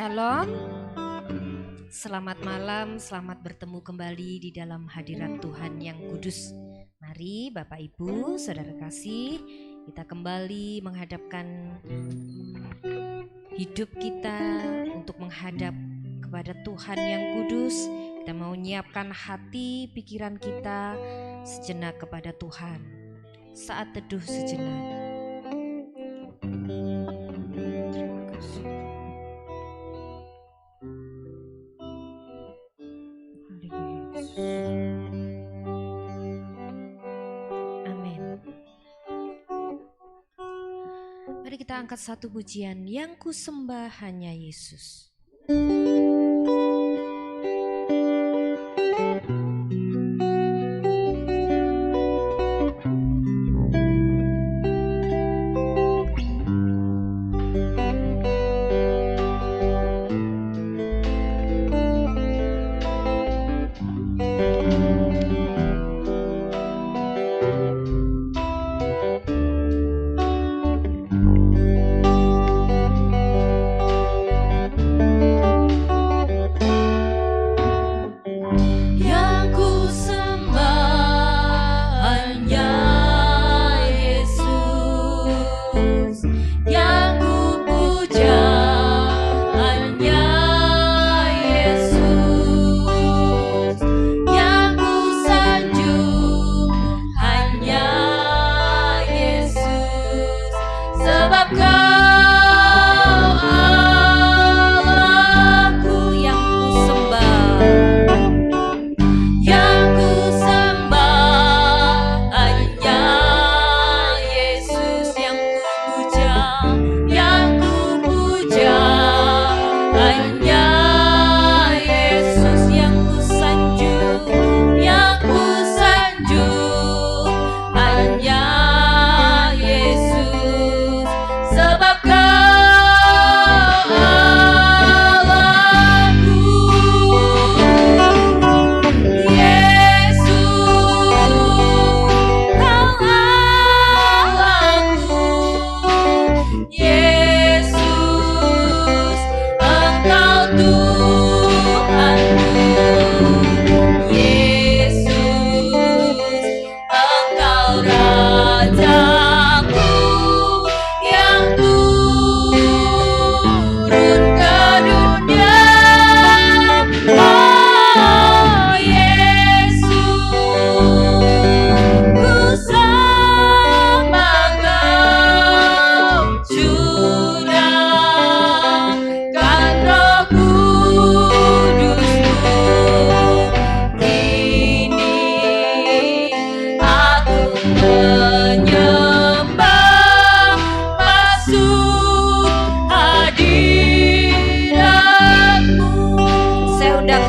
Shalom, selamat malam, selamat bertemu kembali di dalam hadirat Tuhan yang kudus. Mari Bapak Ibu, Saudara kasih, kita kembali menghadapkan hidup kita untuk menghadap kepada Tuhan yang kudus. Kita mau menyiapkan hati, pikiran kita sejenak kepada Tuhan. Saat teduh sejenak. Amin. Mari kita angkat satu pujian, yang ku sembah hanya Yesus.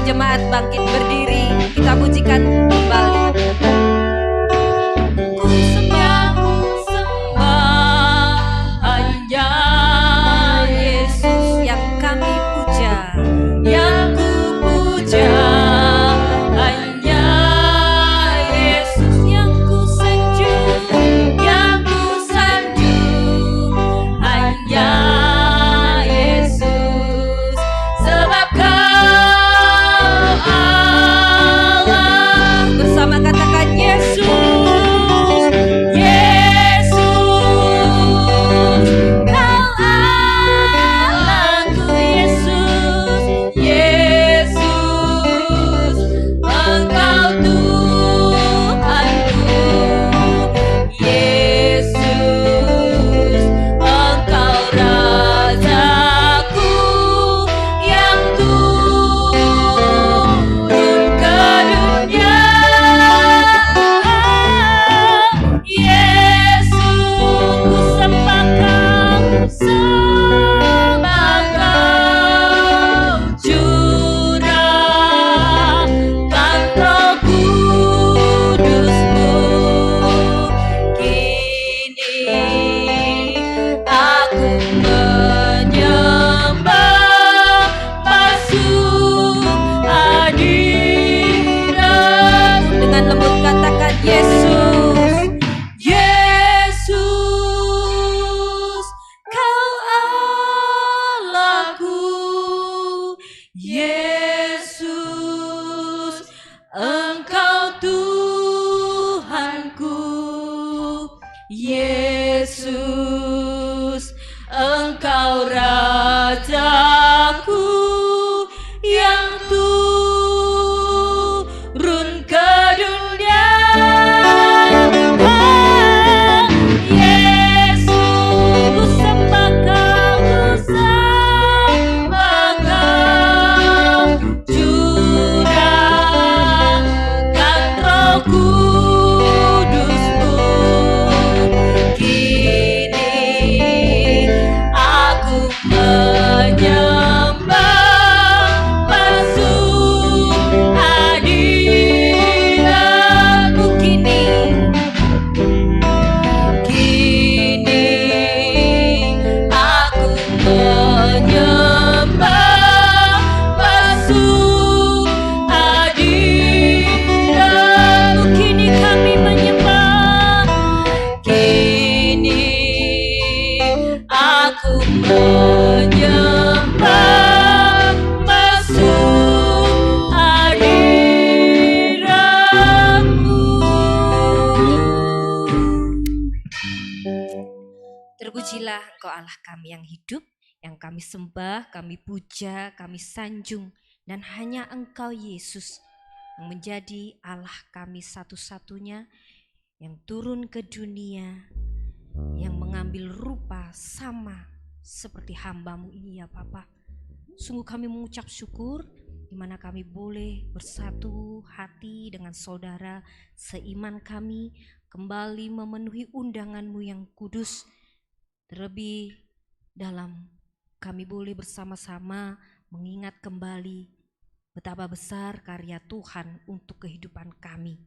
Jemaat bangkit berdiri, kita pujikan kembali. Ku sembah hanya Yesus yang kami puja, yang ku puja hanya Yesus yang ku sanjung, yang ku sanjung hanya Yesus, sebab Kau Haleluya, Engkau Allah kami yang hidup, yang kami sembah, kami puja, kami sanjung. Dan hanya Engkau Yesus yang menjadi Allah kami satu-satunya, yang turun ke dunia, yang mengambil rupa sama seperti hamba-Mu ini ya Bapa. Sungguh kami mengucap syukur di mana kami boleh bersatu hati dengan saudara seiman kami, kembali memenuhi undangan-Mu yang kudus. Terlebih dalam kami boleh bersama-sama mengingat kembali betapa besar karya Tuhan untuk kehidupan kami.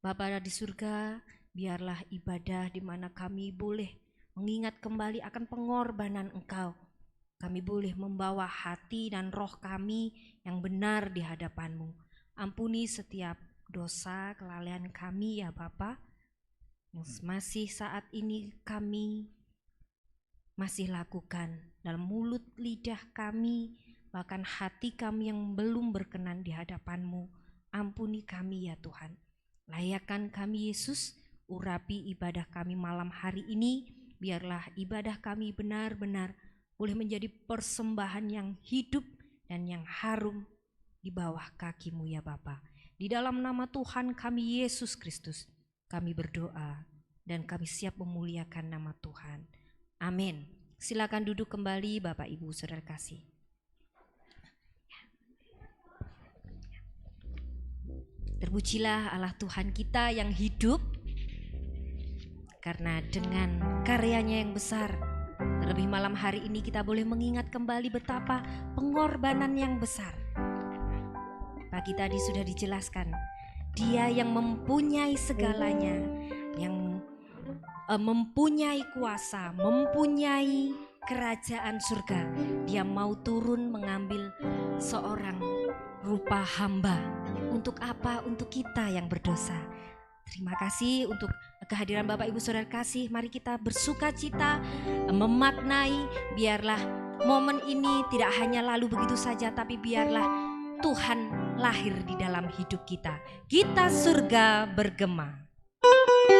Bapa di surga, biarlah ibadah di mana kami boleh mengingat kembali akan pengorbanan Engkau. Kami boleh membawa hati dan roh kami yang benar di hadapan-Mu. Ampuni setiap dosa, kelalaian kami ya Bapa, yang masih saat ini kami masih lakukan dalam mulut lidah kami, bahkan hati kami yang belum berkenan di hadapan-Mu. Ampuni kami ya Tuhan. Layakkan kami Yesus, urapi ibadah kami malam hari ini. Biarlah ibadah kami benar-benar boleh menjadi persembahan yang hidup dan yang harum di bawah kaki-Mu ya Bapa. Di dalam nama Tuhan kami Yesus Kristus, kami berdoa dan kami siap memuliakan nama Tuhan. Amin. Silakan duduk kembali Bapak Ibu Saudara kasih. Terpujilah Allah Tuhan kita yang hidup, karena dengan karyanya yang besar, terlebih malam hari ini kita boleh mengingat kembali betapa pengorbanan yang besar. Pagi tadi sudah dijelaskan, Dia yang mempunyai segalanya, yang mempunyai kuasa, mempunyai kerajaan surga. Dia mau turun mengambil seorang rupa hamba. Untuk apa? Untuk kita yang berdosa. Terima kasih untuk kehadiran Bapak Ibu Saudara kasih. Mari kita bersuka cita, memaknai. Biarlah momen ini tidak hanya lalu begitu saja, tapi biarlah Tuhan lahir di dalam hidup kita. Kita surga bergema.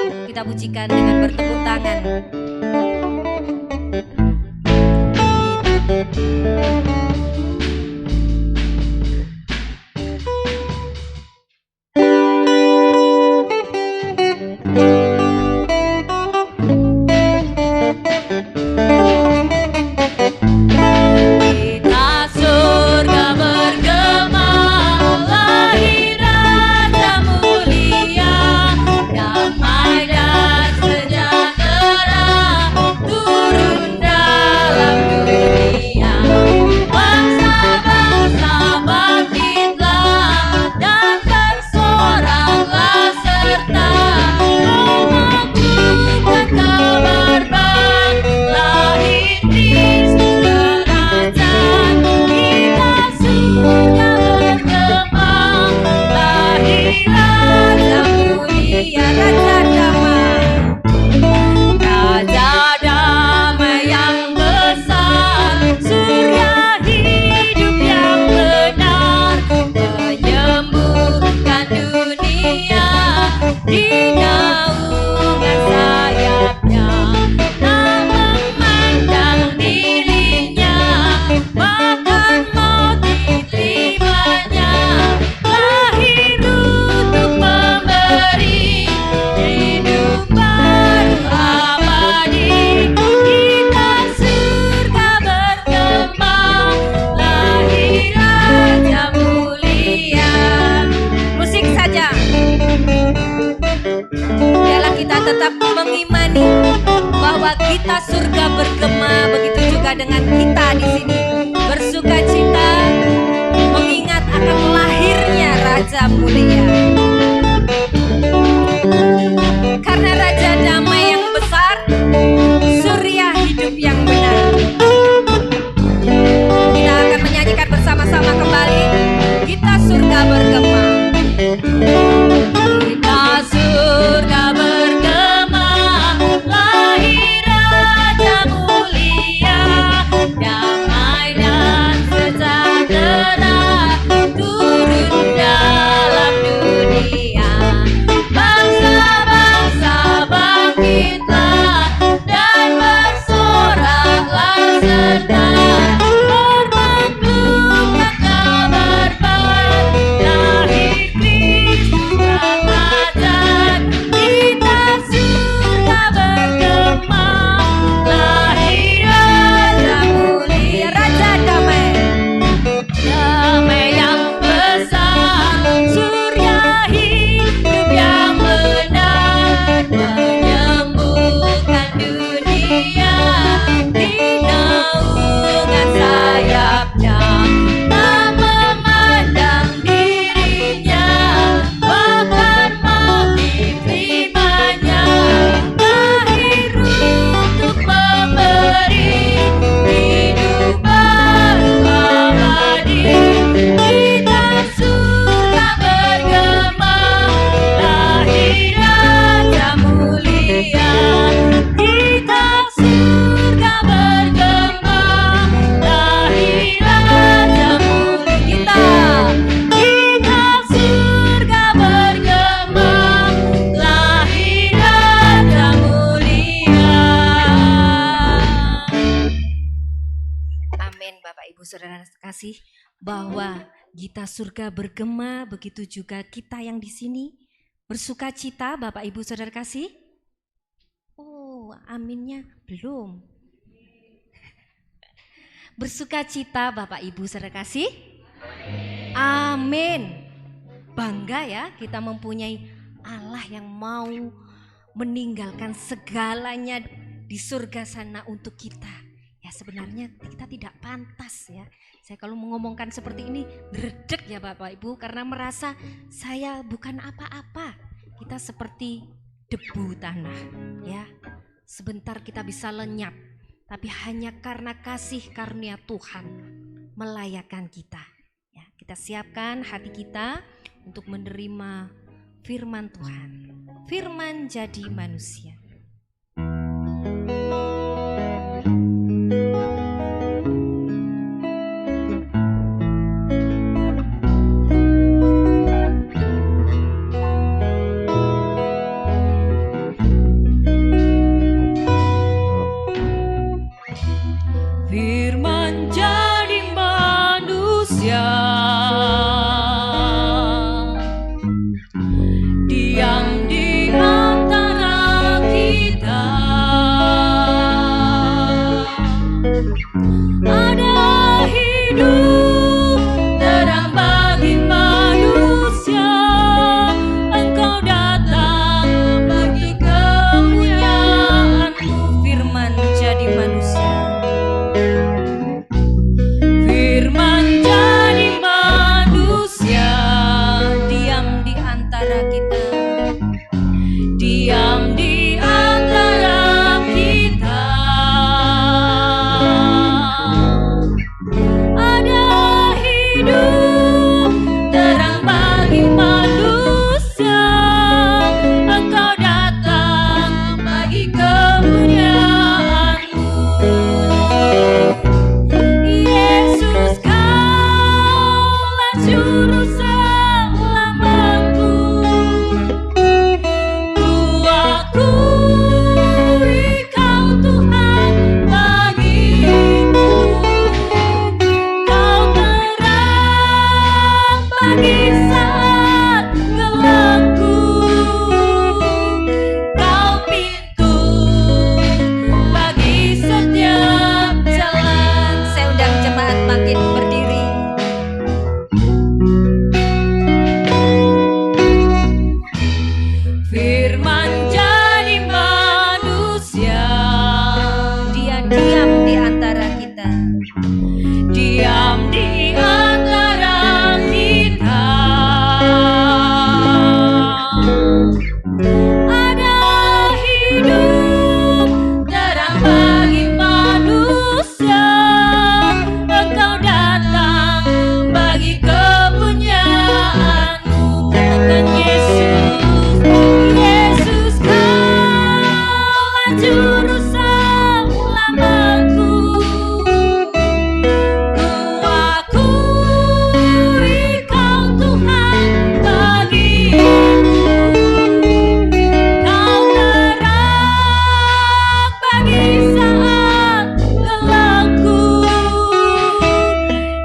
Kita pujikan dengan bertepuk tangan. Kita surga bergema, begitu juga dengan kita di sini bersuka cita mengingat akan lahirnya Raja Mulia. Karena Raja Damai yang besar, Surya hidup yang benar. Kita akan menyanyikan bersama-sama kembali. Kita surga bergema. Kita surga bergema, lahir Raja Mulia, damai dan sejahtera turun dalam dunia. kasih bahwa gita surga bergema, begitu juga kita yang di sini bersuka cita, Bapak Ibu Saudara kasih. Oh, aminnya belum. Bersuka cita Bapak Ibu Saudara kasih. Amin. Bangga ya kita mempunyai Allah yang mau meninggalkan segalanya di surga sana untuk kita. Ya sebenarnya kita tidak pantas ya. Saya kalau mengomongkan seperti ini dredeg ya Bapak Ibu, karena merasa saya bukan apa-apa. Kita seperti debu tanah ya. Sebentar kita bisa lenyap, tapi hanya karena kasih karunia Tuhan melayakkan kita. Ya, kita siapkan hati kita untuk menerima firman Tuhan. Firman jadi manusia. Firman jadi manusia, diam di antara kita. Ada hidup terang bagi manusia, Engkau datang bagi kemuliaan-Mu. Firman jadi manusia. Firman jadi manusia, diam di antara kita, diam di antara kita. Ada hidup terang bagi manusia, Engkau datang bagi kemuliaan-Mu. Yesus, Kaulah juru selamatku. Ku akui Kau Tuhan bagiku. Kau terang bagi saat gelapku. Kau pintu bagi setiap jalan. Saya undang jemaat makin berdiri. Firman jadi manusia, Dia diam di antara kita, diam di antara kita. Ada hidup terang bagi manusia, Engkau datang bagi kemuliaan-Mu. Katakan Yesus, Yesus, Kaulah juru selamatku. Ku akui Kau Tuhan bagiku. Kau terang bagi saat gelapku.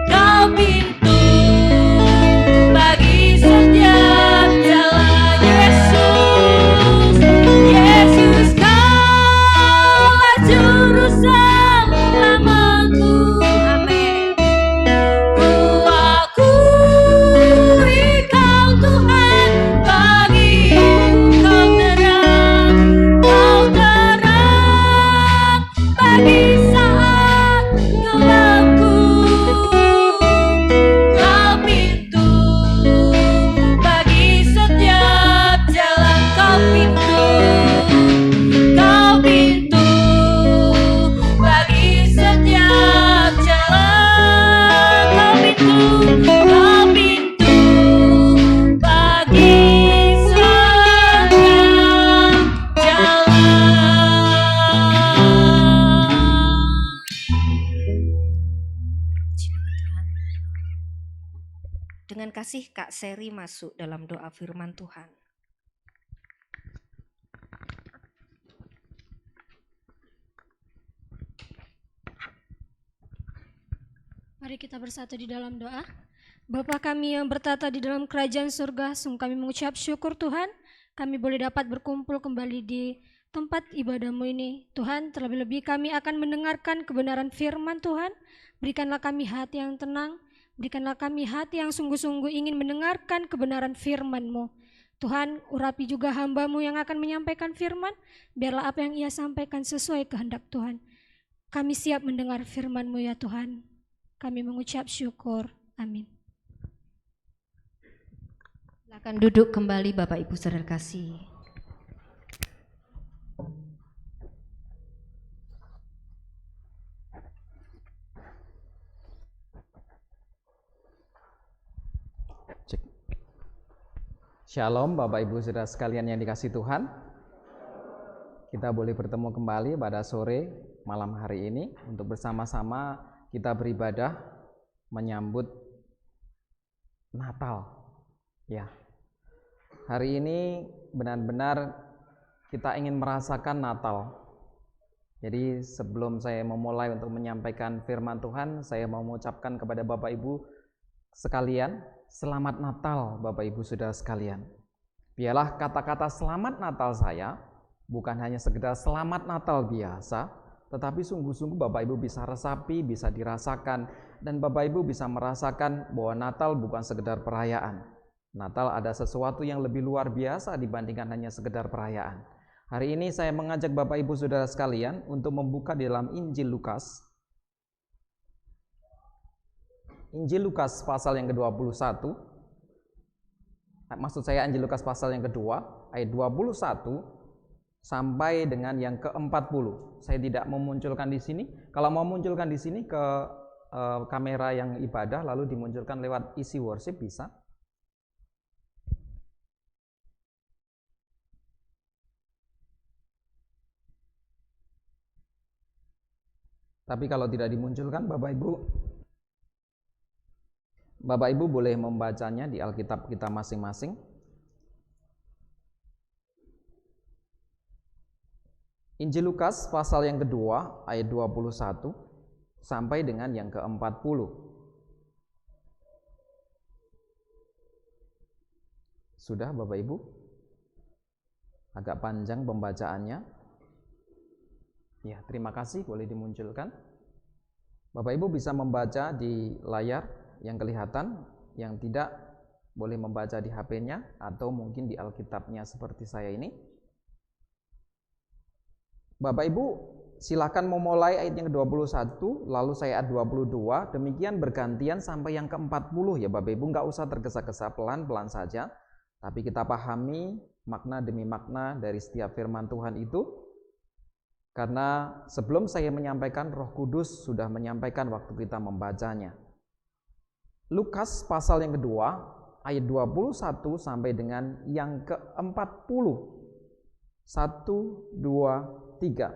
Kau pintu bagi setiap jalan. Yesus, Yesus, Kaulah juru selamatku. Amin. Ku akui Kau Tuhan bagiku. Kau terang bagi saat gelapku. Kau pintu bagi setiap jalan. Kau pintu bagi setiap jalan. Kau pintu bagi setiap jalan. Dengan kasih Kak Seri masuk dalam doa firman Tuhan. Mari kita bersatu di dalam doa. Bapa kami yang bertata di dalam kerajaan surga, sungguh kami mengucap syukur Tuhan, kami boleh dapat berkumpul kembali di tempat ibadah-Mu ini. Tuhan, terlebih-lebih kami akan mendengarkan kebenaran firman Tuhan. Berikanlah kami hati yang tenang, berikanlah kami hati yang sungguh-sungguh ingin mendengarkan kebenaran firman-Mu. Tuhan, urapi juga hamba-Mu yang akan menyampaikan firman, biarlah apa yang ia sampaikan sesuai kehendak Tuhan. Kami siap mendengar firman-Mu ya Tuhan. Kami mengucap syukur. Amin. Silakan duduk kembali Bapak Ibu Saudara kasih. Shalom Bapak Ibu Saudara sekalian yang dikasihi Tuhan. Kita boleh bertemu kembali pada sore malam hari ini untuk bersama-sama kita beribadah menyambut Natal. Ya. Hari ini benar-benar kita ingin merasakan Natal. Jadi sebelum saya memulai untuk menyampaikan firman Tuhan, saya mau mengucapkan kepada Bapak Ibu sekalian, selamat Natal Bapak Ibu Saudara sekalian. Biarlah kata-kata selamat Natal saya bukan hanya sekedar selamat Natal biasa, tetapi sungguh-sungguh Bapak Ibu bisa resapi, bisa dirasakan, dan Bapak Ibu bisa merasakan bahwa Natal bukan sekedar perayaan. Natal ada sesuatu yang lebih luar biasa dibandingkan hanya sekedar perayaan. Hari ini saya mengajak Bapak Ibu Saudara sekalian untuk membuka di dalam Injil Lukas. Injil Lukas pasal yang ke-21. Maksud saya Injil Lukas pasal yang kedua, ayat 21 sampai dengan yang ke-40. Saya tidak memunculkan di sini. Kalau mau munculkan di sini ke kamera yang ibadah lalu dimunculkan lewat isi worship bisa. Tapi kalau tidak dimunculkan Bapak Ibu boleh membacanya di Alkitab kita masing-masing. Injil Lukas pasal yang kedua ayat 21 sampai dengan yang ke-40. Sudah Bapak Ibu? Agak panjang pembacaannya. Ya, terima kasih, boleh dimunculkan. Bapak Ibu bisa membaca di layar yang kelihatan, yang tidak boleh membaca di HP-nya atau mungkin di Alkitabnya seperti saya ini. Bapak Ibu silakan memulai ayat yang ke-21, lalu saya ayat 22, demikian bergantian sampai yang ke-40 ya Bapak Ibu, nggak usah tergesa-gesa, pelan-pelan saja, tapi kita pahami makna demi makna dari setiap firman Tuhan itu, karena sebelum saya menyampaikan, Roh Kudus sudah menyampaikan waktu kita membacanya. Lukas pasal yang kedua, ayat 21 sampai dengan yang ke-40. 1, 2, 3.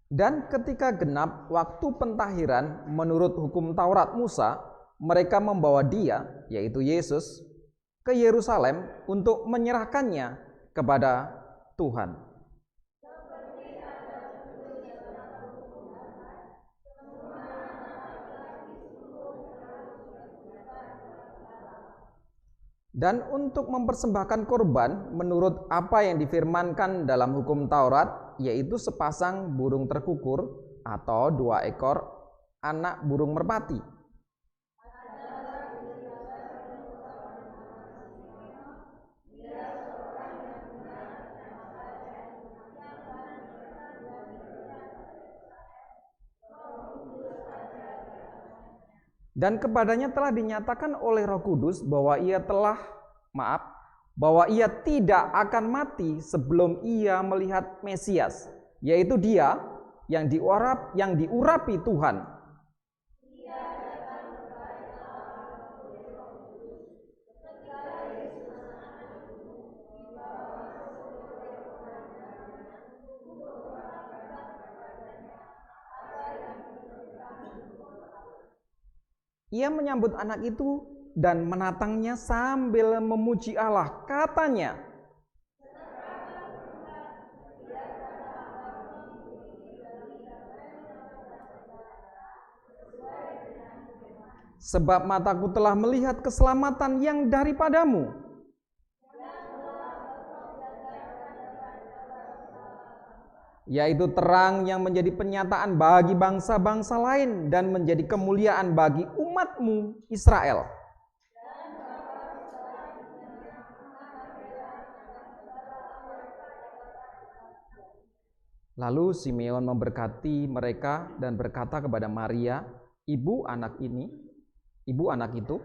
Dan ketika genap waktu pentahiran menurut hukum Taurat Musa, mereka membawa dia, yaitu Yesus, ke Yerusalem untuk menyerahkannya kepada Tuhan. Dan untuk mempersembahkan korban menurut apa yang difirmankan dalam hukum Taurat, yaitu sepasang burung terkukur atau 2 ekor anak burung merpati. Dan kepadanya telah dinyatakan oleh Roh Kudus bahwa ia tidak akan mati sebelum ia melihat Mesias, yaitu dia yang diurapi Tuhan. ia menyambut anak itu dan menatangnya sambil memuji Allah. Katanya, sebab mataku telah melihat keselamatan yang daripadamu, yaitu terang yang menjadi penyataan bagi bangsa-bangsa lain dan menjadi kemuliaan bagi umatmu Israel. Lalu Simeon memberkati mereka dan berkata kepada Maria, ibu anak itu,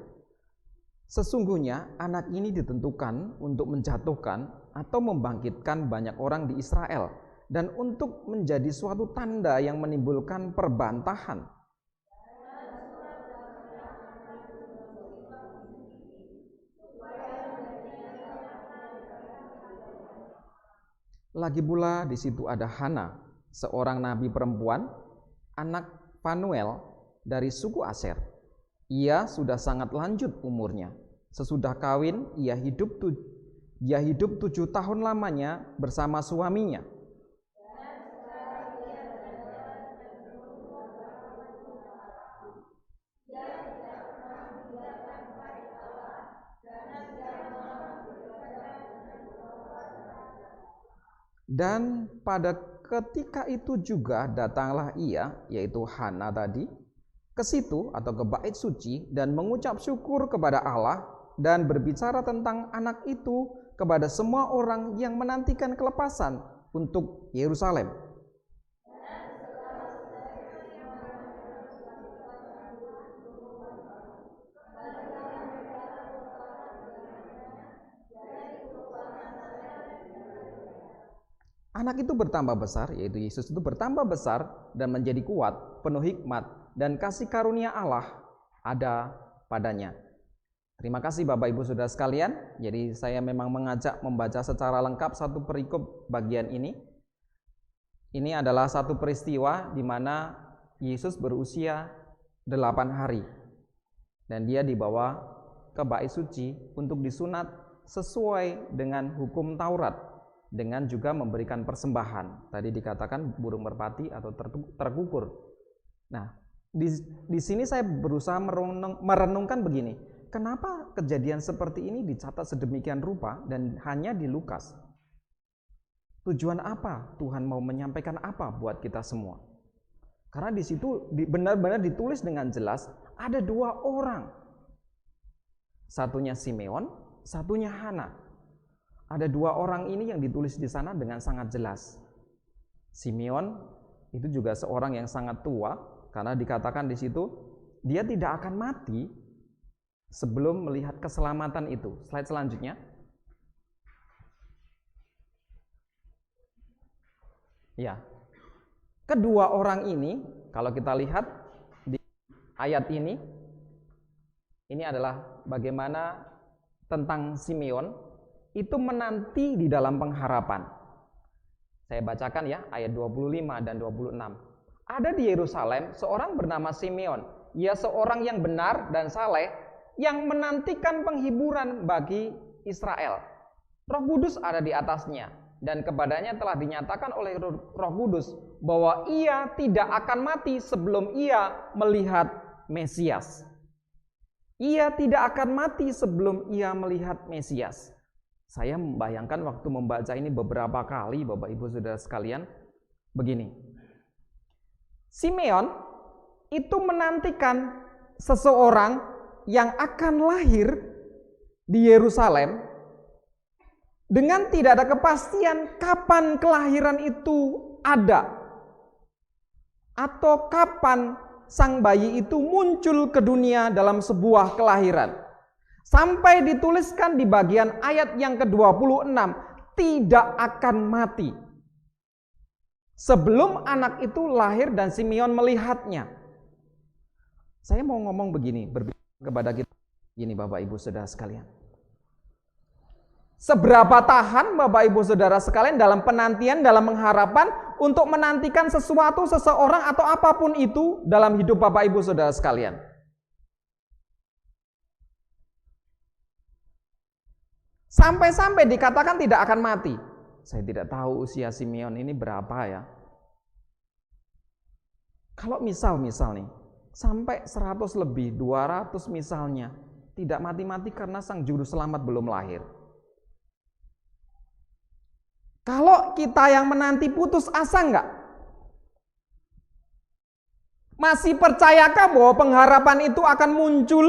sesungguhnya anak ini ditentukan untuk menjatuhkan atau membangkitkan banyak orang di Israel, dan untuk menjadi suatu tanda yang menimbulkan perbantahan. Lagi pula di situ ada Hana, seorang nabi perempuan, anak Fanuel dari suku Aser. Ia sudah sangat lanjut umurnya. Sesudah kawin, ia hidup 7 tahun lamanya bersama suaminya. Dan pada ketika itu juga datanglah ia, yaitu Hana tadi, ke situ atau ke bait suci dan mengucap syukur kepada Allah dan berbicara tentang anak itu kepada semua orang yang menantikan kelepasan untuk Yerusalem. Anak itu bertambah besar, yaitu Yesus itu bertambah besar dan menjadi kuat, penuh hikmat, dan kasih karunia Allah ada padanya. Terima kasih Bapak Ibu Saudara sekalian. Jadi saya memang mengajak membaca secara lengkap satu perikop bagian ini. Ini adalah satu peristiwa di mana Yesus berusia 8 hari. Dan dia dibawa ke bait suci untuk disunat sesuai dengan hukum Taurat, dengan juga memberikan persembahan. Tadi dikatakan burung merpati atau terkukur. Nah, di sini saya berusaha merenungkan begini. Kenapa kejadian seperti ini dicatat sedemikian rupa dan hanya di Lukas? Tujuan apa? Tuhan mau menyampaikan apa buat kita semua? Karena di situ benar-benar ditulis dengan jelas ada 2 orang. Satunya Simeon, satunya Hana. Ada 2 orang ini yang ditulis di sana dengan sangat jelas. Simeon itu juga seorang yang sangat tua, karena dikatakan di situ dia tidak akan mati sebelum melihat keselamatan itu. Slide selanjutnya. Ya. Kedua orang ini, kalau kita lihat di ayat ini adalah bagaimana tentang Simeon itu menanti di dalam pengharapan. Saya bacakan ya ayat 25 dan 26. Ada di Yerusalem seorang bernama Simeon. Ia seorang yang benar dan saleh yang menantikan penghiburan bagi Israel. Roh Kudus ada di atasnya dan kepadanya telah dinyatakan oleh Roh Kudus bahwa ia tidak akan mati sebelum ia melihat Mesias. Ia tidak akan mati sebelum ia melihat Mesias. Saya membayangkan waktu membaca ini beberapa kali, Bapak Ibu Saudara sekalian, begini. Simeon itu menantikan seseorang yang akan lahir di Yerusalem dengan tidak ada kepastian kapan kelahiran itu ada atau kapan sang bayi itu muncul ke dunia dalam sebuah kelahiran. Sampai dituliskan di bagian ayat yang ke-26, tidak akan mati sebelum anak itu lahir dan Simeon melihatnya. Saya mau ngomong begini, kepada kita gini Bapak Ibu Saudara sekalian. Seberapa tahan Bapak Ibu Saudara sekalian dalam penantian, dalam pengharapan untuk menantikan sesuatu, seseorang atau apapun itu dalam hidup Bapak Ibu Saudara sekalian? Sampai-sampai dikatakan tidak akan mati. Saya tidak tahu usia Simeon ini berapa ya. Kalau misal nih, sampai 100 lebih, 200 misalnya, tidak mati-mati karena sang juru selamat belum lahir. Kalau kita yang menanti putus asa enggak? Masih percayakah bahwa pengharapan itu akan muncul?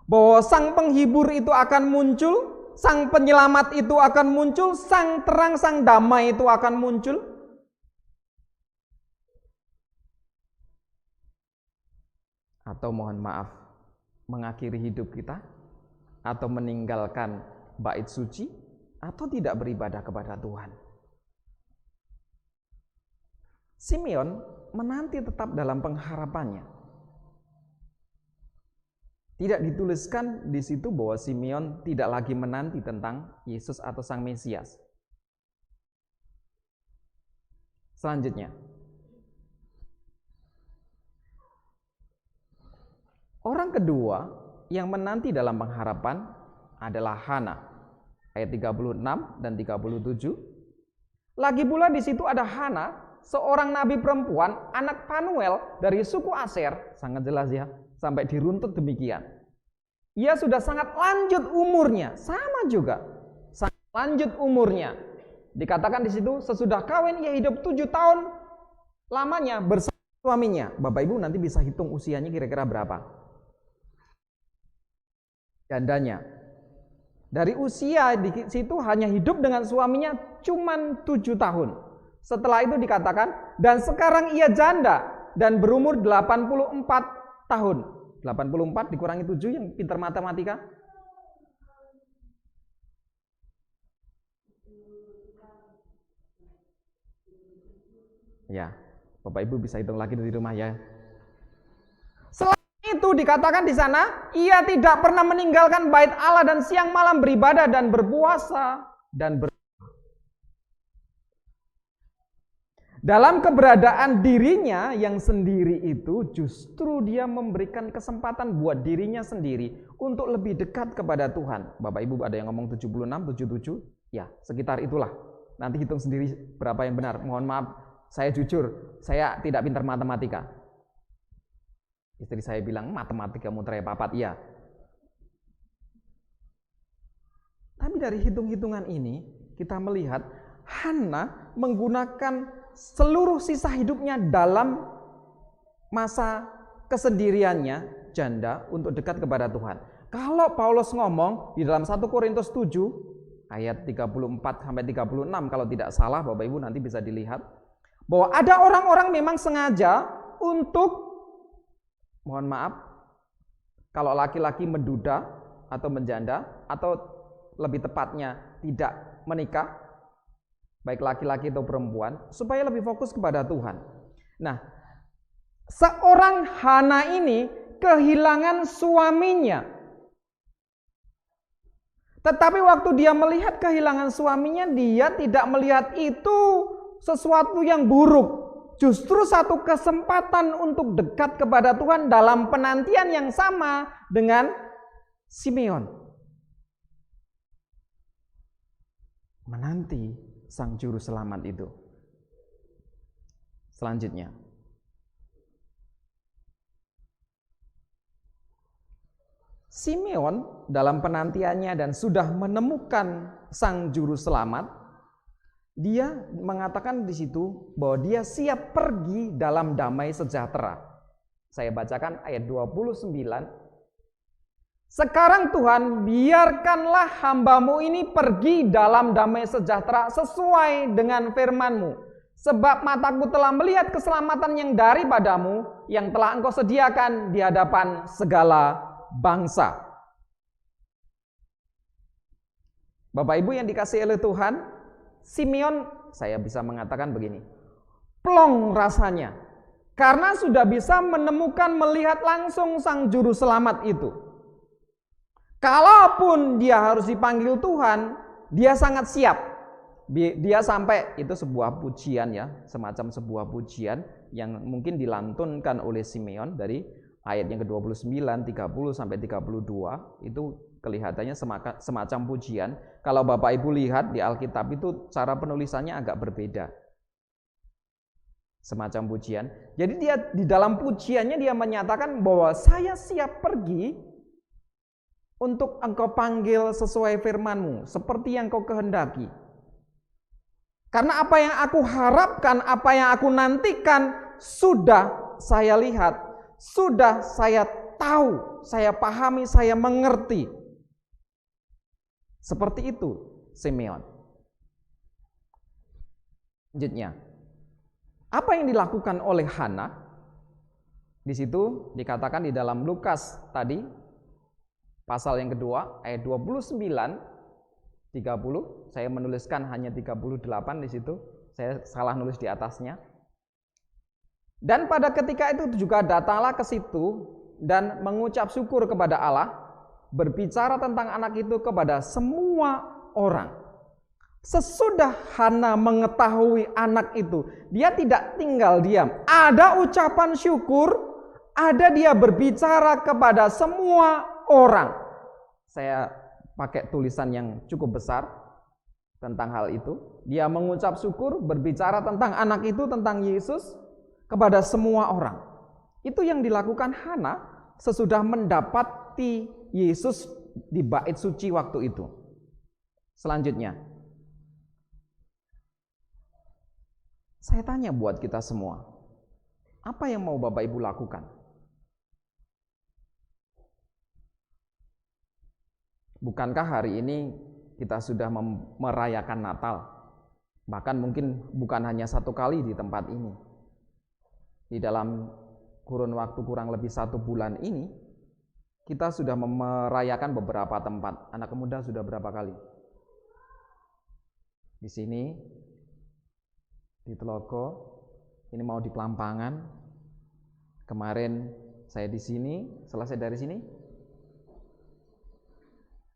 Bahwa sang penghibur itu akan muncul? Sang penyelamat itu akan muncul? Sang terang, sang damai itu akan muncul? Atau mohon maaf, mengakhiri hidup kita? Atau meninggalkan bait suci? Atau tidak beribadah kepada Tuhan? Simeon menanti tetap dalam pengharapannya. Tidak dituliskan di situ bahwa Simeon tidak lagi menanti tentang Yesus atau Sang Mesias. Selanjutnya, orang kedua yang menanti dalam pengharapan adalah Hana, ayat 36 dan 37. Lagi pula di situ ada Hana, seorang nabi perempuan, anak Fanuel dari suku Aser. Sangat jelas ya, sampai diruntut demikian. Ia sudah sangat lanjut umurnya, sama juga, sangat lanjut umurnya. Dikatakan di situ sesudah kawin ia hidup 7 tahun lamanya bersama suaminya. Bapak Ibu nanti bisa hitung usianya kira-kira berapa. Jandanya. Dari usia di situ hanya hidup dengan suaminya cuman 7 tahun. Setelah itu dikatakan, dan sekarang ia janda dan berumur 84 tahun. 84 dikurangi 7 yang pintar matematika. Ya, Bapak Ibu bisa hitung lagi di rumah ya. Selain itu dikatakan di sana, ia tidak pernah meninggalkan bait Allah dan siang malam beribadah dan berpuasa dan dalam keberadaan dirinya yang sendiri itu, justru dia memberikan kesempatan buat dirinya sendiri untuk lebih dekat kepada Tuhan. Bapak Ibu ada yang ngomong 76, 77? Ya, sekitar itulah. Nanti hitung sendiri berapa yang benar. Mohon maaf, saya jujur, saya tidak pintar matematika. Istri saya bilang, matematika muterai papat, iya. Tapi dari hitung-hitungan ini, kita melihat Hana menggunakan seluruh sisa hidupnya dalam masa kesendiriannya janda untuk dekat kepada Tuhan. Kalau Paulus ngomong di dalam 1 Korintus 7 ayat 34 sampai 36 kalau tidak salah Bapak Ibu nanti bisa dilihat bahwa ada orang-orang memang sengaja untuk, mohon maaf, kalau laki-laki menduda atau menjanda atau lebih tepatnya tidak menikah, baik laki-laki atau perempuan, supaya lebih fokus kepada Tuhan. Nah, seorang Hana ini kehilangan suaminya. Tetapi waktu dia melihat kehilangan suaminya, dia tidak melihat itu sesuatu yang buruk. Justru satu kesempatan untuk dekat kepada Tuhan dalam penantian yang sama dengan Simeon. Menanti Sang Juru Selamat itu. Selanjutnya, Simeon dalam penantiannya dan sudah menemukan Sang Juru Selamat, dia mengatakan di situ bahwa dia siap pergi dalam damai sejahtera. Saya bacakan ayat 29. Sekarang Tuhan, biarkanlah hamba-Mu ini pergi dalam damai sejahtera sesuai dengan firman-Mu. Sebab mataku telah melihat keselamatan yang daripadamu, yang telah Engkau sediakan di hadapan segala bangsa. Bapak Ibu yang dikasihi oleh Tuhan, Simeon, saya bisa mengatakan begini, plong rasanya. Karena sudah bisa menemukan, melihat langsung Sang Juru Selamat itu. Kalaupun dia harus dipanggil Tuhan, dia sangat siap. Dia sampai, itu sebuah pujian ya, semacam sebuah pujian yang mungkin dilantunkan oleh Simeon dari ayat yang ke-29, 30 sampai 32 itu kelihatannya semacam pujian. Kalau Bapak Ibu lihat di Alkitab itu cara penulisannya agak berbeda. Semacam pujian. Jadi dia di dalam pujiannya dia menyatakan bahwa saya siap pergi untuk engkau panggil sesuai firman-Mu, seperti yang kau kehendaki. Karena apa yang aku harapkan, apa yang aku nantikan, sudah saya lihat, sudah saya tahu, saya pahami, saya mengerti. Seperti itu Simeon. Selanjutnya, apa yang dilakukan oleh Hana? Di situ dikatakan di dalam Lukas tadi, pasal yang kedua, ayat 29, 30, saya menuliskan hanya 38 di situ, saya salah nulis di atasnya. Dan pada ketika itu juga datanglah ke situ dan mengucap syukur kepada Allah, berbicara tentang anak itu kepada semua orang. Sesudah Hana mengetahui anak itu, dia tidak tinggal diam. Ada ucapan syukur, ada dia berbicara kepada semua orang. Saya pakai tulisan yang cukup besar tentang hal itu. Dia mengucap syukur, berbicara tentang anak itu, tentang Yesus kepada semua orang. Itu yang dilakukan Hana sesudah mendapati Yesus di bait suci waktu itu. Selanjutnya, saya tanya buat kita semua, apa yang mau Bapak Ibu lakukan? Bukankah hari ini kita sudah merayakan Natal? Bahkan mungkin bukan hanya satu kali di tempat ini. Di dalam kurun waktu kurang lebih 1 bulan ini, kita sudah merayakan beberapa tempat. Anak muda sudah berapa kali? Di sini, di Telogo, ini mau di Pelampangan. Kemarin saya di sini, selesai dari sini.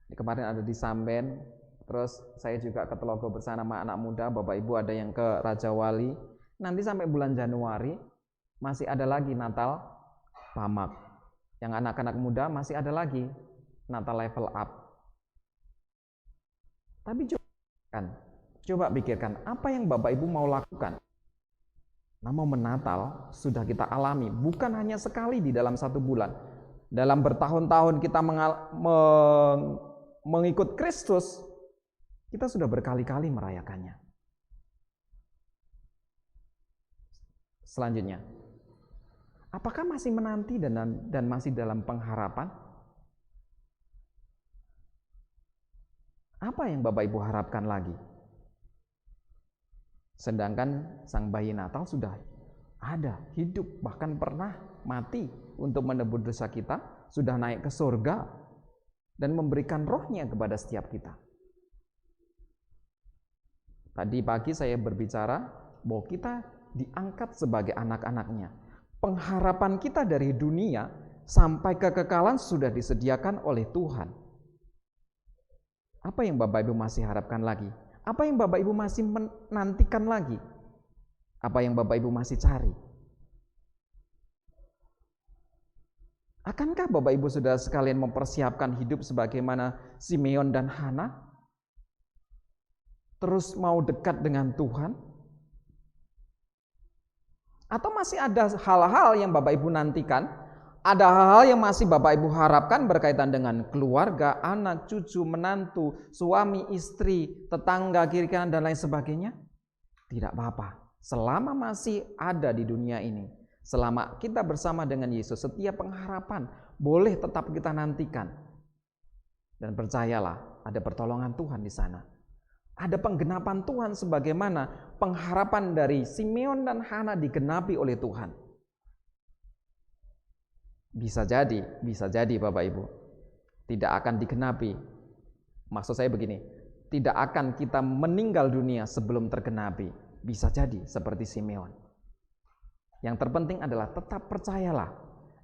Kemarin ada di Samben, terus saya juga ke Telogo bersama anak muda, Bapak Ibu ada yang ke Raja Wali. Nanti sampai bulan Januari masih ada lagi Natal Pamak. Yang anak-anak muda masih ada lagi Natal Level Up. Tapi coba pikirkan apa yang Bapak Ibu mau lakukan. Nah, momen Natal sudah kita alami, bukan hanya sekali di dalam 1 bulan. Dalam bertahun-tahun kita mengikut Kristus, kita sudah berkali-kali merayakannya. Selanjutnya, apakah masih menanti dan masih dalam pengharapan? Apa yang Bapak Ibu harapkan lagi? Sedangkan sang bayi Natal sudah ada, hidup, bahkan pernah mati untuk menebus dosa kita, sudah naik ke surga dan memberikan rohnya kepada setiap kita. Tadi pagi saya berbicara bahwa kita diangkat sebagai anak-anaknya. Pengharapan kita dari dunia sampai kekekalan sudah disediakan oleh Tuhan. Apa yang Bapak Ibu masih harapkan lagi? Apa yang Bapak Ibu masih menantikan lagi? Apa yang Bapak Ibu masih cari? Akankah Bapak Ibu Saudara sekalian mempersiapkan hidup sebagaimana Simeon dan Hana? Terus mau dekat dengan Tuhan? Atau masih ada hal-hal yang Bapak Ibu nantikan? Ada hal-hal yang masih Bapak Ibu harapkan berkaitan dengan keluarga, anak, cucu, menantu, suami, istri, tetangga, kiri kanan, dan lain sebagainya? Tidak apa-apa. Selama masih ada di dunia ini, selama kita bersama dengan Yesus, setiap pengharapan boleh tetap kita nantikan. Dan percayalah, ada pertolongan Tuhan di sana. Ada penggenapan Tuhan sebagaimana pengharapan dari Simeon dan Hana digenapi oleh Tuhan. Bisa jadi Bapak Ibu, tidak akan digenapi. Maksud saya begini, tidak akan kita meninggal dunia sebelum tergenapi. Bisa jadi seperti Simeon. Yang terpenting adalah tetap percayalah,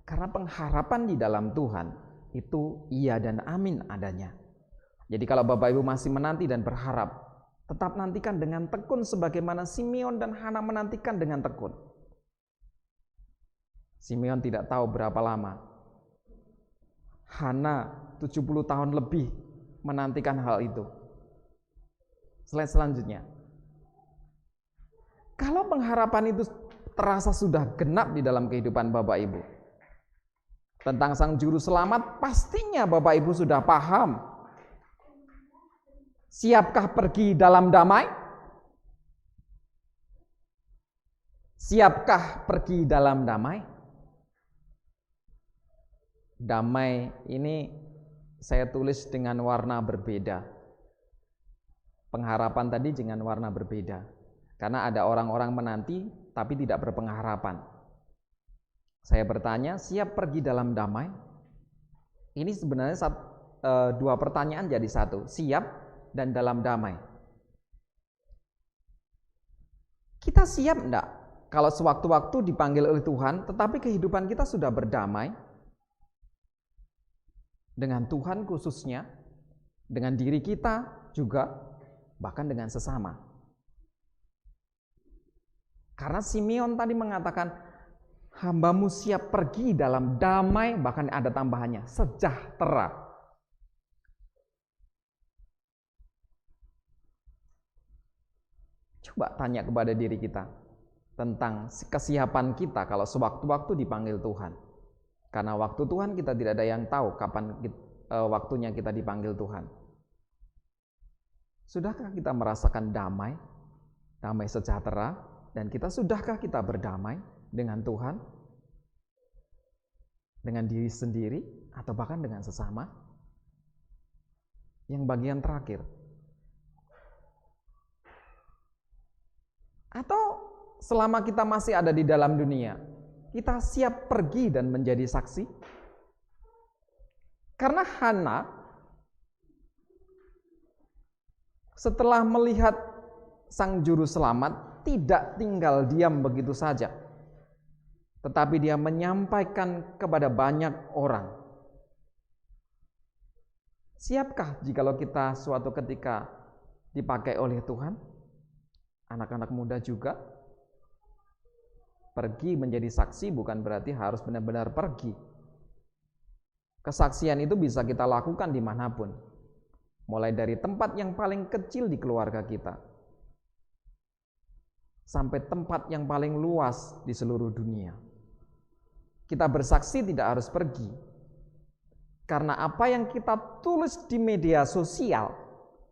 karena pengharapan di dalam Tuhan itu iya dan amin adanya. Jadi kalau Bapak Ibu masih menanti dan berharap, tetap nantikan dengan tekun sebagaimana Simeon dan Hana menantikan dengan tekun. Simeon tidak tahu berapa lama. Hana 70 tahun lebih menantikan hal itu. Slide selanjutnya. Kalau pengharapan itu terasa sudah genap di dalam kehidupan Bapak Ibu, tentang Sang Juru Selamat, pastinya Bapak Ibu sudah paham. Siapkah pergi dalam damai? Siapkah pergi dalam damai? Damai ini saya tulis dengan warna berbeda. Pengharapan tadi dengan warna berbeda. Karena ada orang-orang menanti tapi tidak berpengharapan. Saya bertanya, siap pergi dalam damai? Ini sebenarnya dua pertanyaan jadi satu, siap dan dalam damai. Kita siap enggak kalau sewaktu-waktu dipanggil oleh Tuhan, tetapi kehidupan kita sudah berdamai dengan Tuhan khususnya, dengan diri kita juga, bahkan dengan sesama. Karena Simeon tadi mengatakan, hambamu siap pergi dalam damai, bahkan ada tambahannya, sejahtera. Coba tanya kepada diri kita tentang kesiapan kita kalau sewaktu-waktu dipanggil Tuhan. Karena waktu Tuhan kita tidak ada yang tahu kapan waktunya kita dipanggil Tuhan. Sudahkah kita merasakan damai, damai sejahtera, dan sudahkah kita berdamai dengan Tuhan, dengan diri sendiri, atau bahkan dengan sesama? Yang bagian terakhir. Atau selama kita masih ada di dalam dunia, kita siap pergi dan menjadi saksi? Karena Hana setelah melihat Sang Juru Selamat tidak tinggal diam begitu saja, tetapi dia menyampaikan kepada banyak orang. Siapkah jikalau kita suatu ketika dipakai oleh Tuhan? Anak-anak muda juga. Pergi menjadi saksi bukan berarti harus benar-benar pergi. Kesaksian itu bisa kita lakukan dimanapun. Mulai dari tempat yang paling kecil di keluarga kita, sampai tempat yang paling luas di seluruh dunia. Kita bersaksi tidak harus pergi. Karena apa yang kita tulis di media sosial,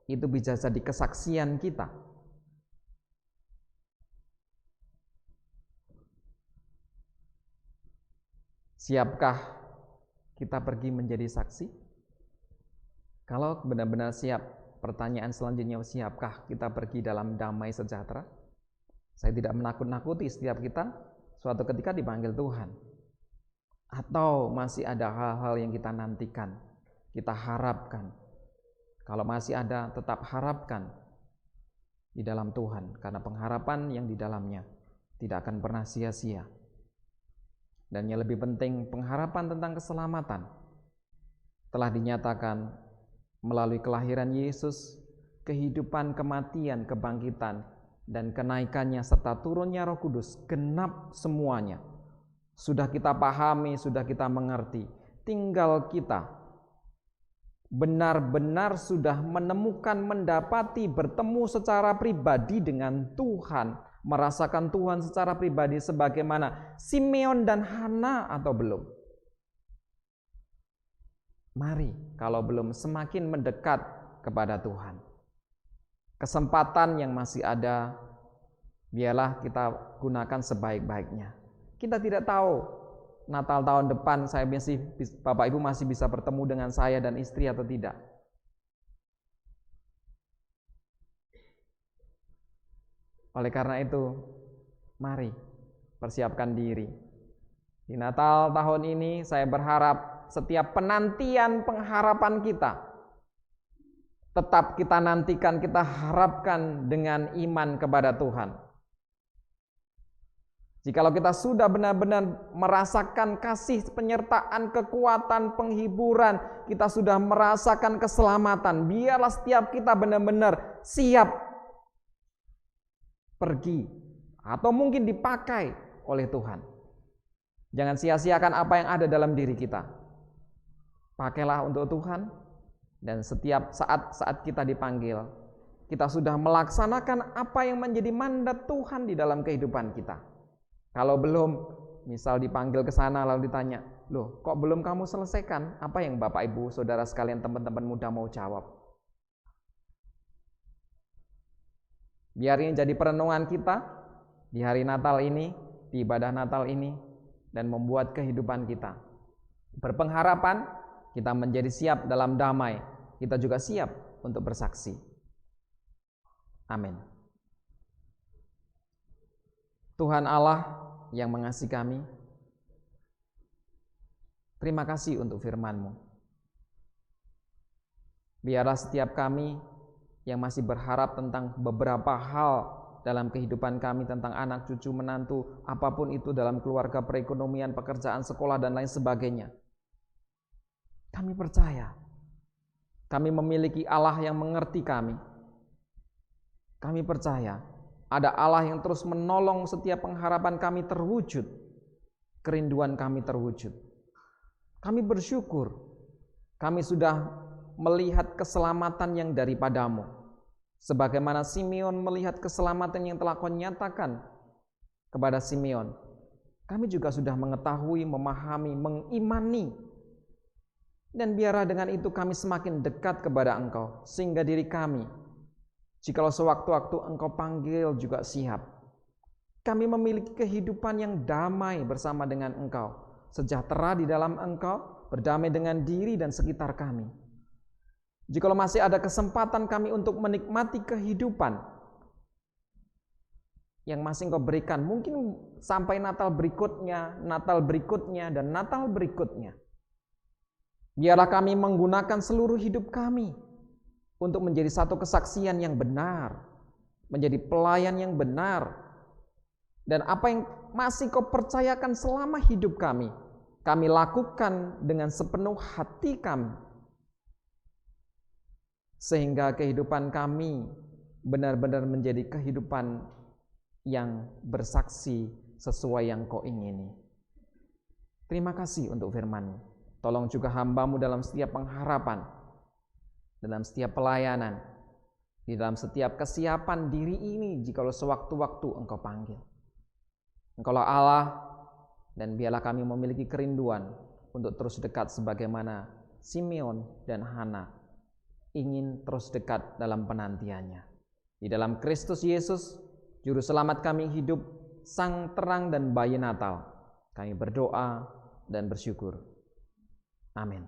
itu bisa jadi kesaksian kita. Siapkah kita pergi menjadi saksi? Kalau benar-benar siap, pertanyaan selanjutnya, siapkah kita pergi dalam damai sejahtera? Saya tidak menakut-nakuti setiap kita suatu ketika dipanggil Tuhan. Atau masih ada hal-hal yang kita nantikan, kita harapkan. Kalau masih ada, tetap harapkan di dalam Tuhan. Karena pengharapan yang di dalamnya tidak akan pernah sia-sia. Dan yang lebih penting, pengharapan tentang keselamatan telah dinyatakan melalui kelahiran Yesus, kehidupan, kematian, kebangkitan, dan kenaikannya serta turunnya Roh Kudus, genap semuanya. Sudah kita pahami, sudah kita mengerti. Tinggal kita benar-benar sudah menemukan, mendapati, bertemu secara pribadi dengan Tuhan, merasakan Tuhan secara pribadi sebagaimana Simeon dan Hana atau belum? Mari, kalau belum, semakin mendekat kepada Tuhan. Kesempatan yang masih ada, biarlah kita gunakan sebaik-baiknya. Kita tidak tahu Natal tahun depan Bapak Ibu masih bisa bertemu dengan saya dan istri atau tidak. Oleh karena itu, mari persiapkan diri. Di Natal tahun ini saya berharap setiap penantian pengharapan kita tetap kita nantikan, kita harapkan dengan iman kepada Tuhan. Jikalau kita sudah benar-benar merasakan kasih penyertaan, kekuatan, penghiburan, kita sudah merasakan keselamatan, biarlah setiap kita benar-benar siap pergi atau mungkin dipakai oleh Tuhan. Jangan sia-siakan apa yang ada dalam diri kita. Pakailah untuk Tuhan, dan setiap saat kita dipanggil, kita sudah melaksanakan apa yang menjadi mandat Tuhan di dalam kehidupan kita. Kalau belum, misal dipanggil ke sana lalu ditanya, loh kok belum kamu selesaikan? Apa yang Bapak Ibu Saudara sekalian teman-teman muda mau jawab? Biar ini jadi perenungan kita di hari Natal ini, di ibadah Natal ini, dan membuat kehidupan kita berpengharapan, kita menjadi siap dalam damai, kita juga siap untuk bersaksi. Amin. Tuhan Allah yang mengasihi kami, terima kasih untuk firman-Mu. Biarlah setiap kami yang masih berharap tentang beberapa hal dalam kehidupan kami, tentang anak, cucu, menantu, apapun itu dalam keluarga, perekonomian, pekerjaan, sekolah, dan lain sebagainya. Kami percaya, kami memiliki Allah yang mengerti kami. Kami percaya, ada Allah yang terus menolong setiap pengharapan kami terwujud, kerinduan kami terwujud. Kami bersyukur, kami sudah melihat keselamatan yang daripadamu. Sebagaimana Simeon melihat keselamatan yang telah Kau nyatakan kepada Simeon, kami juga sudah mengetahui, memahami, mengimani. Dan biarlah dengan itu kami semakin dekat kepada Engkau, sehingga diri kami, jikalau sewaktu-waktu Engkau panggil, juga siap. Kami memiliki kehidupan yang damai bersama dengan Engkau, sejahtera di dalam Engkau, berdamai dengan diri dan sekitar kami. Jikalau masih ada kesempatan kami untuk menikmati kehidupan yang masih Engkau berikan, mungkin sampai Natal berikutnya, dan Natal berikutnya. Biarlah kami menggunakan seluruh hidup kami untuk menjadi satu kesaksian yang benar, menjadi pelayan yang benar. Dan apa yang masih Kau percayakan selama hidup kami lakukan dengan sepenuh hati kami. Sehingga kehidupan kami benar-benar menjadi kehidupan yang bersaksi sesuai yang Kau ingini. Terima kasih untuk firman-Mu. Tolong juga hamba-Mu dalam setiap pengharapan, dalam setiap pelayanan, di dalam setiap kesiapan diri ini jikalau sewaktu-waktu Engkau panggil. Engkaulah Allah, dan biarlah kami memiliki kerinduan untuk terus dekat sebagaimana Simeon dan Hana ingin terus dekat dalam penantiannya. Di dalam Kristus Yesus, Juru Selamat kami hidup, Sang Terang dan Bayi Natal, kami berdoa dan bersyukur. Amin.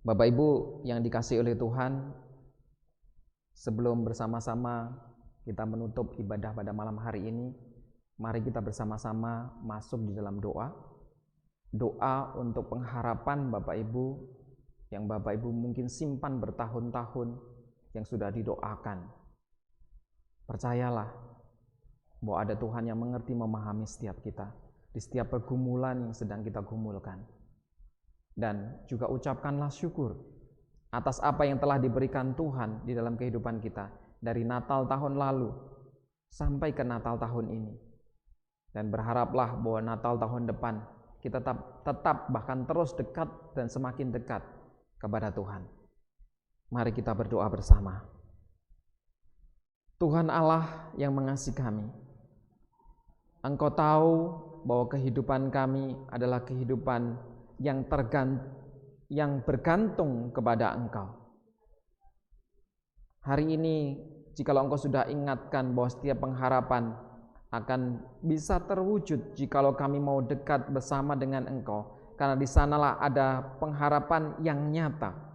Bapak Ibu yang dikasihi oleh Tuhan, sebelum bersama-sama kita menutup ibadah pada malam hari ini, mari kita bersama-sama masuk di dalam doa. Doa untuk pengharapan Bapak Ibu yang Bapak Ibu mungkin simpan bertahun-tahun, yang sudah didoakan. Percayalah bahwa ada Tuhan yang mengerti, memahami setiap kita di setiap pergumulan yang sedang kita gumulkan. Dan juga ucapkanlah syukur atas apa yang telah diberikan Tuhan di dalam kehidupan kita dari Natal tahun lalu sampai ke Natal tahun ini. Dan berharaplah bahwa Natal tahun depan kita tetap bahkan terus dekat dan semakin dekat kepada Tuhan. Mari kita berdoa bersama. Tuhan Allah yang mengasihi kami, Engkau tahu bahwa kehidupan kami adalah kehidupan yang bergantung kepada Engkau. Hari ini, jikalau Engkau sudah ingatkan bahwa setiap pengharapan akan bisa terwujud jikalau kami mau dekat bersama dengan Engkau, karena di sanalah ada pengharapan yang nyata.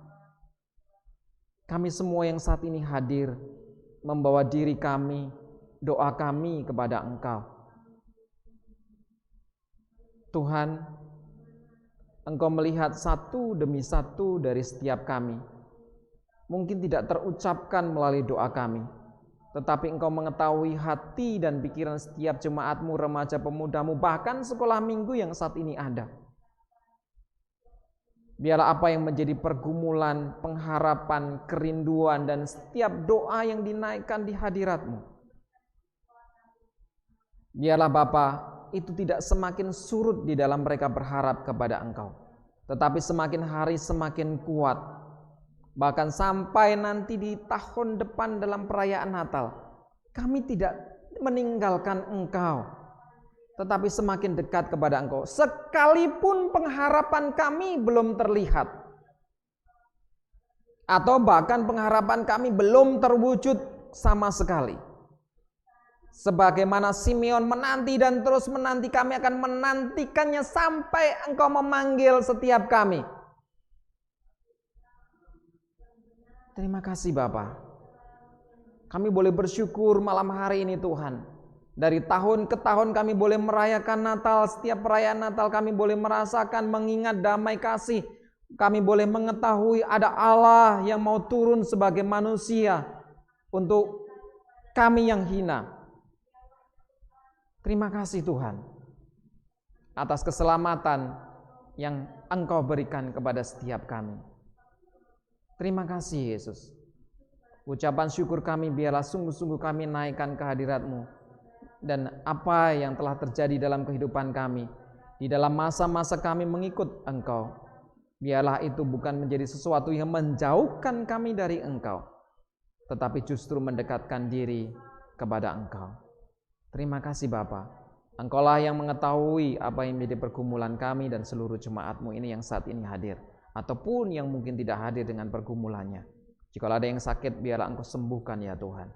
Kami semua yang saat ini hadir membawa diri kami, doa kami kepada Engkau. Tuhan, Engkau melihat satu demi satu dari setiap kami. Mungkin tidak terucapkan melalui doa kami, tetapi Engkau mengetahui hati dan pikiran setiap jemaat-Mu, remaja, pemuda-Mu, bahkan sekolah minggu yang saat ini ada. Biarlah apa yang menjadi pergumulan, pengharapan, kerinduan, dan setiap doa yang dinaikkan di hadirat-Mu, Biarlah Bapa itu tidak semakin surut di dalam mereka berharap kepada Engkau, tetapi semakin hari semakin kuat. Bahkan sampai nanti di tahun depan dalam perayaan Natal, kami tidak meninggalkan Engkau, tetapi semakin dekat kepada Engkau. Sekalipun pengharapan kami belum terlihat, atau bahkan pengharapan kami belum terwujud sama sekali. Sebagaimana Simeon menanti dan terus menanti, kami akan menantikannya sampai Engkau memanggil setiap kami. Terima kasih Bapa. Kami boleh bersyukur malam hari ini Tuhan. Dari tahun ke tahun kami boleh merayakan Natal. Setiap perayaan Natal kami boleh merasakan, mengingat damai kasih. Kami boleh mengetahui ada Allah yang mau turun sebagai manusia untuk kami yang hina. Terima kasih Tuhan atas keselamatan yang Engkau berikan kepada setiap kami. Terima kasih Yesus. Ucapan syukur kami biarlah sungguh-sungguh kami naikkan ke hadirat-Mu. Dan apa yang telah terjadi dalam kehidupan kami, di dalam masa-masa kami mengikut Engkau, biarlah itu bukan menjadi sesuatu yang menjauhkan kami dari Engkau, tetapi justru mendekatkan diri kepada Engkau. Terima kasih Bapa. Engkaulah yang mengetahui apa yang menjadi pergumulan kami dan seluruh jemaat-Mu ini yang saat ini hadir, ataupun yang mungkin tidak hadir dengan pergumulannya. Jika ada yang sakit, biarlah Engkau sembuhkan ya Tuhan.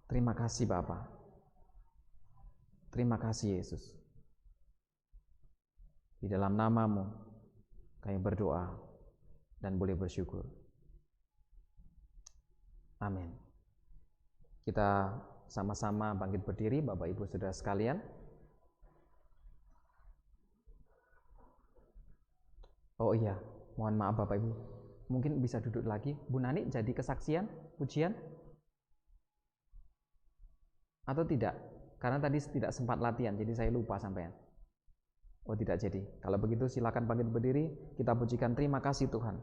Terima kasih Bapa. Terima kasih Yesus. Di dalam nama-Mu kami berdoa dan boleh bersyukur. Amin. Kita sama-sama bangkit berdiri Bapak Ibu Saudara sekalian. Oh iya, mohon maaf Bapak Ibu. Mungkin bisa duduk lagi. Bu Nani jadi kesaksian, pujian? Atau tidak? Karena tadi tidak sempat latihan, jadi saya lupa sampean. Oh tidak jadi. Kalau begitu silakan bangkit berdiri, kita pujikan terima kasih Tuhan.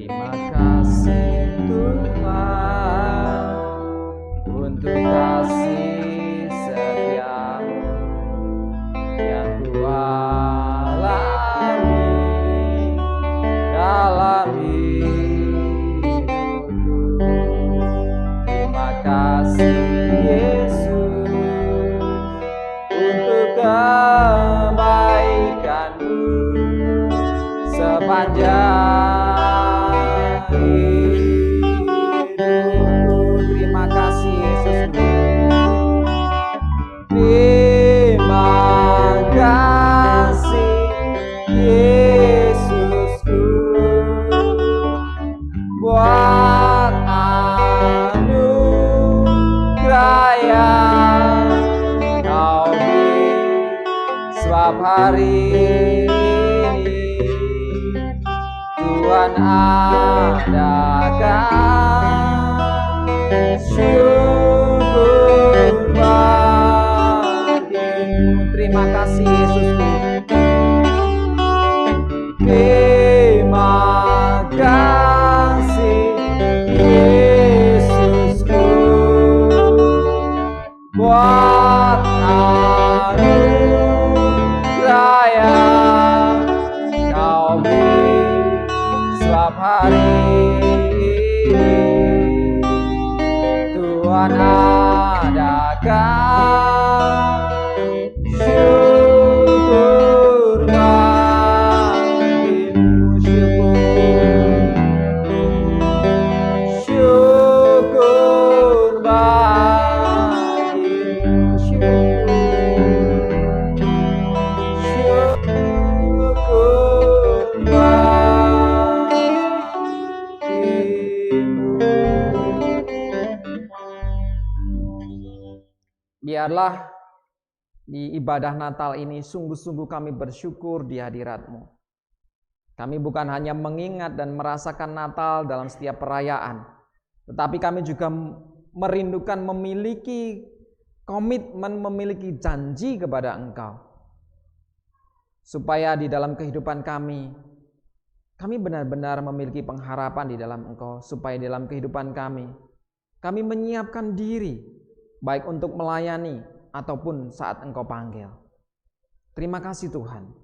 Terima kasih Tuhan untuk kasih setia-Mu yang Ku alami dalam hidupku. Terima kasih Yesus untuk kebaikan-Mu sepanjang hidupku. Terima kasih Yesusku. Terima kasih Yesusku buat anugerah yang Kau beri, sebab hari ini Tuhan adakan syukur bagimu. Terima kasih Yesusku. Terima kasih Yesusku buat anugerah yang Kau beri, sebab hari ini Tuhan adakan syukur bagimu. Syukur bagimu. Syukur bagimu. Biarlah di ibadah Natal ini sungguh-sungguh kami bersyukur di hadirat-Mu. Kami bukan hanya mengingat dan merasakan Natal dalam setiap perayaan, tetapi kami juga merindukan memiliki komitmen, memiliki janji kepada Engkau. Supaya di dalam kehidupan kami benar-benar memiliki pengharapan di dalam Engkau. Supaya di dalam kehidupan kami menyiapkan diri, baik untuk melayani ataupun saat Engkau panggil. Terima kasih Tuhan.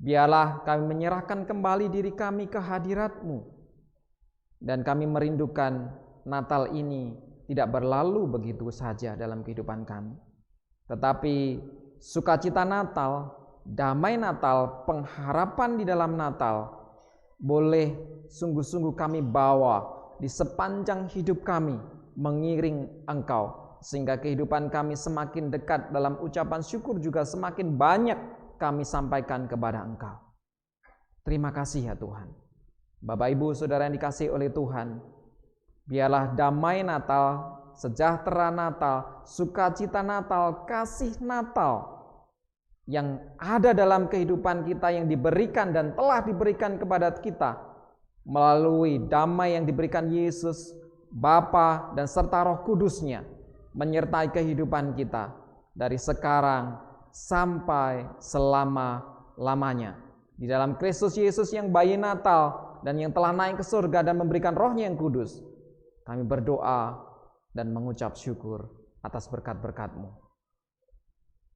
Biarlah kami menyerahkan kembali diri kami ke hadirat-Mu. Dan kami merindukan Natal ini tidak berlalu begitu saja dalam kehidupan kami. Tetapi sukacita Natal, damai Natal, pengharapan di dalam Natal boleh sungguh-sungguh kami bawa di sepanjang hidup kami mengiring Engkau. Sehingga kehidupan kami semakin dekat dalam ucapan syukur juga semakin banyak kami sampaikan kepada Engkau. Terima kasih ya Tuhan. Bapak Ibu Saudara yang dikasihi oleh Tuhan, biarlah damai Natal, sejahtera Natal, sukacita Natal, kasih Natal yang ada dalam kehidupan kita, yang diberikan dan telah diberikan kepada kita melalui damai yang diberikan Yesus, Bapa dan serta Roh Kudus-Nya, menyertai kehidupan kita dari sekarang sampai selama-lamanya. Di dalam Kristus Yesus yang bayi Natal dan yang telah naik ke surga dan memberikan Roh-Nya yang kudus, kami berdoa dan mengucap syukur atas berkat-berkat-Mu.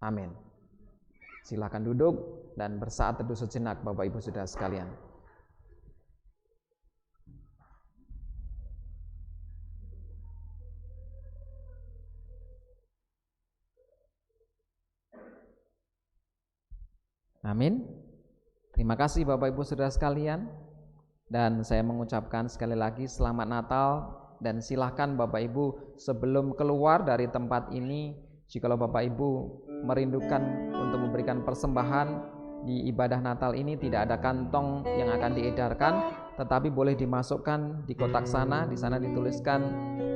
Amin. Silakan duduk dan bersaat teduh sejenak Bapak Ibu Saudara sekalian. Amin. Terima kasih Bapak Ibu Saudara sekalian. Dan saya mengucapkan sekali lagi selamat Natal. Dan silahkan Bapak Ibu sebelum keluar dari tempat ini, jikalau Bapak Ibu merindukan untuk memberikan persembahan di ibadah Natal ini, tidak ada kantong yang akan diedarkan, tetapi boleh dimasukkan di kotak sana. Di sana dituliskan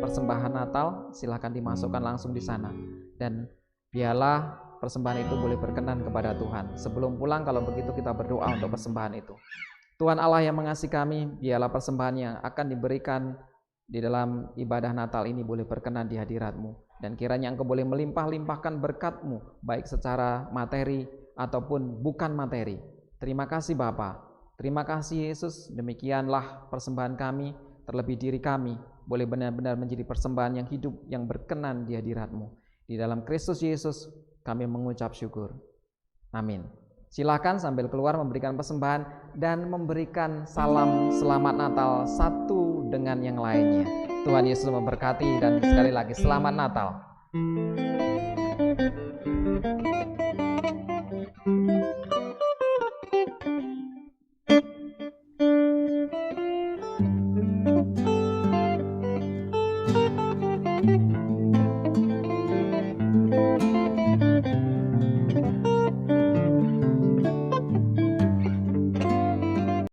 persembahan Natal, silahkan dimasukkan langsung di sana. Dan biarlah persembahan itu boleh berkenan kepada Tuhan. Sebelum pulang, kalau begitu kita berdoa untuk persembahan itu. Tuhan Allah yang mengasihi kami, biarlah persembahan yang akan diberikan di dalam ibadah Natal ini boleh berkenan di hadirat-Mu. Dan kiranya Engkau boleh melimpah-limpahkan berkat-Mu, baik secara materi ataupun bukan materi. Terima kasih Bapa. Terima kasih Yesus. Demikianlah persembahan kami, terlebih diri kami, boleh benar-benar menjadi persembahan yang hidup, yang berkenan di hadirat-Mu. Di dalam Kristus Yesus kami mengucap syukur. Amin. Silakan sambil keluar memberikan persembahan dan memberikan salam selamat Natal satu dengan yang lainnya. Tuhan Yesus memberkati dan sekali lagi selamat Natal.